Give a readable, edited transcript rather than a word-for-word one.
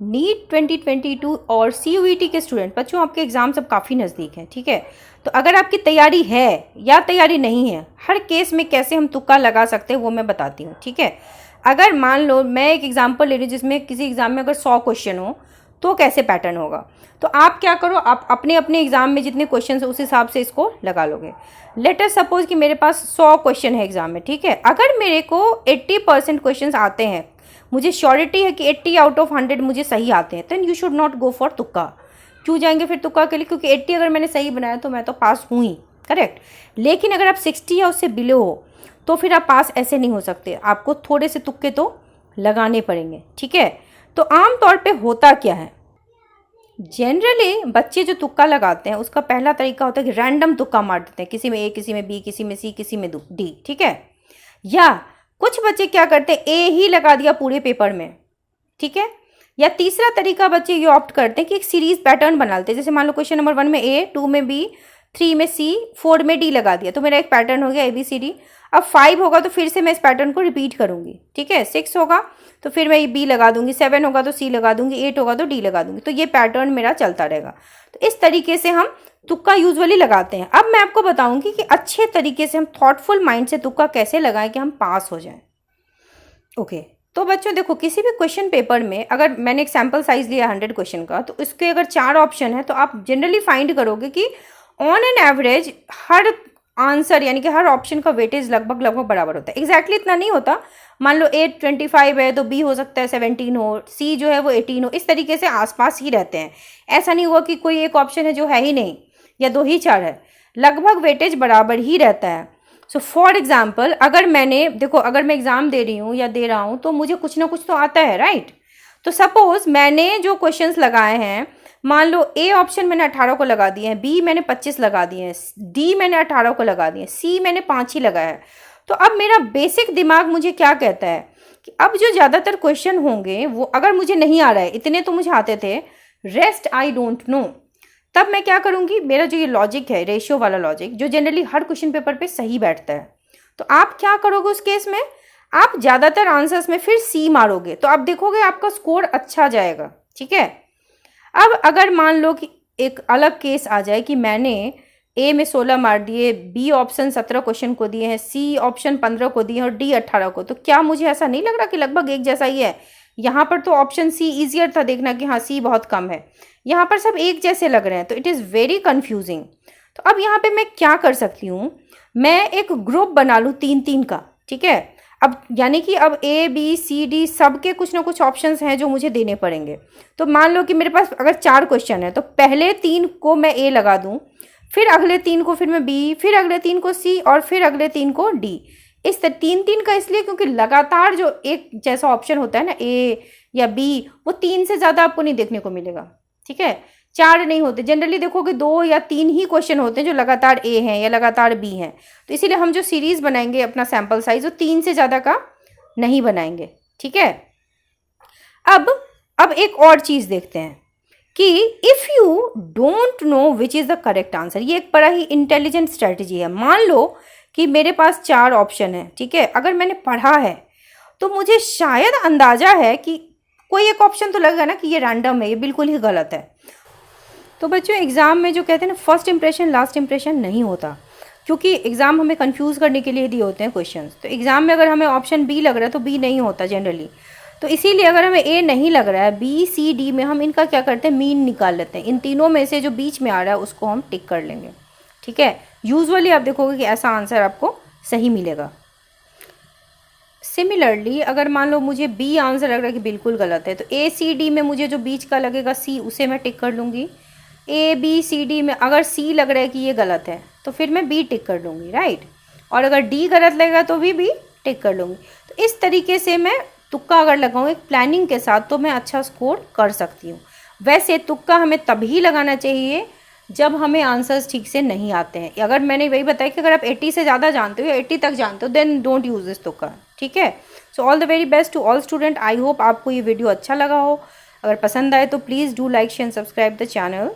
NEET 2022 और CUET के student बच्चों, आपके एग्ज़ाम सब काफ़ी नज़दीक हैं, ठीक है। तो अगर आपकी तैयारी है या तैयारी नहीं है, हर केस में कैसे हम तुक्का लगा सकते हैं वो मैं बताती हूँ, ठीक है। अगर मान लो मैं एक एग्जांपल ले रही हूँ जिसमें किसी एग्ज़ाम में अगर 100 क्वेश्चन हो तो कैसे पैटर्न होगा। तो आप क्या करो, आप अपने अपने एग्ज़ाम में जितने क्वेश्चन है उस हिसाब से इसको लगा लोगे। लेट अस सपोज कि मेरे पास 100 क्वेश्चन है एग्ज़ाम में, ठीक है। अगर मेरे को 80% क्वेश्चन आते हैं, मुझे श्योरिटी है कि 80 आउट ऑफ 100 मुझे सही आते हैं, then you should not go for तुक्का। क्यों जाएंगे फिर तुक्का के लिए? क्योंकि 80 अगर मैंने सही बनाया तो मैं तो पास हूँ ही, करेक्ट। लेकिन अगर आप 60 या उससे बिलो हो तो फिर आप पास ऐसे नहीं हो सकते, आपको थोड़े से तुक्के तो लगाने पड़ेंगे, ठीक है। तो आम तौर पे होता क्या है, जनरली बच्चे जो तुक्का लगाते हैं उसका पहला तरीका होता है कि रैंडम तुक्का मार देते हैं, किसी में ए, किसी में बी, किसी में सी, किसी में डी, ठीक है। या कुछ बच्चे क्या करते हैं, ए ही लगा दिया पूरे पेपर में, ठीक है। या तीसरा तरीका बच्चे ये ऑप्ट करते हैं कि एक सीरीज पैटर्न बना लेते हैं, जैसे मान लो क्वेश्चन नंबर 1 में ए, 2 में बी, 3 में सी, 4 में डी लगा दिया, तो मेरा एक पैटर्न हो गया ABCD। अब 5 होगा तो फिर से मैं इस पैटर्न को रिपीट करूंगी, ठीक है। 6 होगा तो फिर मैं बी लगा दूंगी, 7 होगा तो सी लगा दूंगी, 8 होगा तो डी लगा दूंगी, तो ये पैटर्न मेरा चलता रहेगा। तो इस तरीके से हम तुक्का यूजुअली लगाते हैं। अब मैं आपको बताऊंगी कि अच्छे तरीके से हम थॉटफुल माइंड से तुक्का कैसे लगाएं कि हम पास हो जाएं। ओके तो बच्चों देखो, किसी भी क्वेश्चन पेपर में अगर मैंने एक सैम्पल साइज लिया 100 क्वेश्चन का, तो इसके अगर 4 ऑप्शन है तो आप जनरली फाइंड करोगे कि on an average her answer यानी कि हर ऑप्शन का वेटेज लगभग बराबर होता है। एग्जैक्टली इतना नहीं होता, मान लो A 25 है तो B हो सकता है 17 हो, C जो है वो 18 हो, इस तरीके से आसपास ही रहते हैं। ऐसा नहीं हुआ कि कोई एक ऑप्शन है जो है ही नहीं या 2 ही 4 है, लगभग वेटेज बराबर ही रहता है। सो फॉर एग्जाम्पल अगर मैंने देखो, अगर मैं एग्ज़ाम दे रही हूँ या दे रहा हूँ तो मुझे कुछ ना कुछ तो आता है, राइट। तो सपोज मैंने जो क्वेश्चंस लगाए हैं, मान लो A ऑप्शन मैंने 18 को लगा दिए हैं, B मैंने 25 लगा दिए हैं, D मैंने 18 को लगा दिए हैं, C मैंने 5 ही लगाया है। तो अब मेरा बेसिक दिमाग मुझे क्या कहता है कि अब जो ज़्यादातर क्वेश्चन होंगे वो अगर मुझे नहीं आ रहा है, इतने तो मुझे आते थे, रेस्ट आई डोंट नो, तब मैं क्या करूँगी, मेरा जो ये लॉजिक है, रेशियो वाला लॉजिक जो जनरली हर क्वेश्चन पेपर पे सही बैठता है, तो आप क्या करोगे उस केस में, आप ज़्यादातर आंसर्स में फिर C मारोगे, तो आप देखोगे आपका स्कोर अच्छा जाएगा, ठीक है। अब अगर मान लो कि एक अलग केस आ जाए कि मैंने A में 16 मार दिए, B ऑप्शन 17 क्वेश्चन को दिए हैं, C ऑप्शन 15 को दिए हैं और D 18 को, तो क्या मुझे ऐसा नहीं लग रहा कि लगभग एक जैसा ही है? यहाँ पर तो ऑप्शन C ईजियर था देखना कि हाँ C बहुत कम है, यहाँ पर सब एक जैसे लग रहे हैं, तो इट इज़ वेरी कन्फ्यूजिंग। तो अब यहाँ पे मैं क्या कर सकती हूँ, मैं एक ग्रुप बना लूँ 3-3 का, ठीक है। अब यानी कि अब A B C D सबके कुछ ना कुछ ऑप्शंस हैं जो मुझे देने पड़ेंगे। तो मान लो कि मेरे पास अगर 4 क्वेश्चन है तो पहले 3 को मैं A लगा दूँ, फिर अगले 3 को फिर मैं B, फिर अगले 3 को C और फिर अगले 3 को D। इस 3-3 का इसलिए क्योंकि लगातार जो एक जैसा ऑप्शन होता है ना A या B, वो 3 से ज़्यादा आपको नहीं देखने को मिलेगा, ठीक है। 4 नहीं होते, जनरली देखोगे 2 या 3 ही क्वेश्चन होते हैं जो लगातार A हैं या लगातार B हैं। तो इसीलिए हम जो सीरीज़ बनाएंगे अपना सैम्पल साइज वो 3 से ज़्यादा का नहीं बनाएंगे, ठीक है। अब एक और चीज़ देखते हैं कि if you don't know which is the correct answer, ये एक बड़ा ही इंटेलिजेंट स्ट्रेटजी है। मान लो कि मेरे पास 4 ऑप्शन है, ठीक है। अगर मैंने पढ़ा है तो मुझे शायद अंदाज़ा है कि कोई एक ऑप्शन तो लगेगा ना कि ये रैंडम है, ये बिल्कुल ही गलत है। तो बच्चों एग्ज़ाम में जो कहते हैं ना फर्स्ट इंप्रेशन लास्ट इंप्रेशन नहीं होता, क्योंकि एग्ज़ाम हमें कंफ्यूज करने के लिए दिए होते हैं क्वेश्चंस। तो एग्ज़ाम में अगर हमें ऑप्शन B लग रहा है तो B नहीं होता जनरली। तो इसीलिए अगर हमें A नहीं लग रहा है, B C D में हम इनका क्या करते हैं, मीन निकाल लेते हैं। इन तीनों में से जो बीच में आ रहा है उसको हम टिक कर लेंगे, ठीक है। यूजुअली आप देखोगे कि ऐसा आंसर आपको सही मिलेगा। सिमिलरली अगर मान लो मुझे B आंसर लग रहा है कि बिल्कुल गलत है, तो A C D में मुझे जो बीच का लगेगा C, उसे मैं टिक कर लूँगी। A B C D में अगर C लग रहा है कि ये गलत है तो फिर मैं B टिक कर लूँगी, राइट। और अगर D गलत लगेगा तो भी B टिक कर लूँगी। तो इस तरीके से मैं तुक्का अगर लगाऊँ एक प्लानिंग के साथ तो मैं अच्छा स्कोर कर सकती हूँ। वैसे तुक्का हमें तभी लगाना चाहिए जब हमें आंसर्स ठीक से नहीं आते हैं। अगर मैंने वही बताया कि अगर आप 80 से ज़्यादा जानते हो या 80 तक जानते हो देन डोंट यूज़ दिस तुक्का, ठीक है। So all the very best to all student. I hope आपको ये वीडियो अच्छा लगा हो। अगर पसंद आए तो please do like share and subscribe the channel.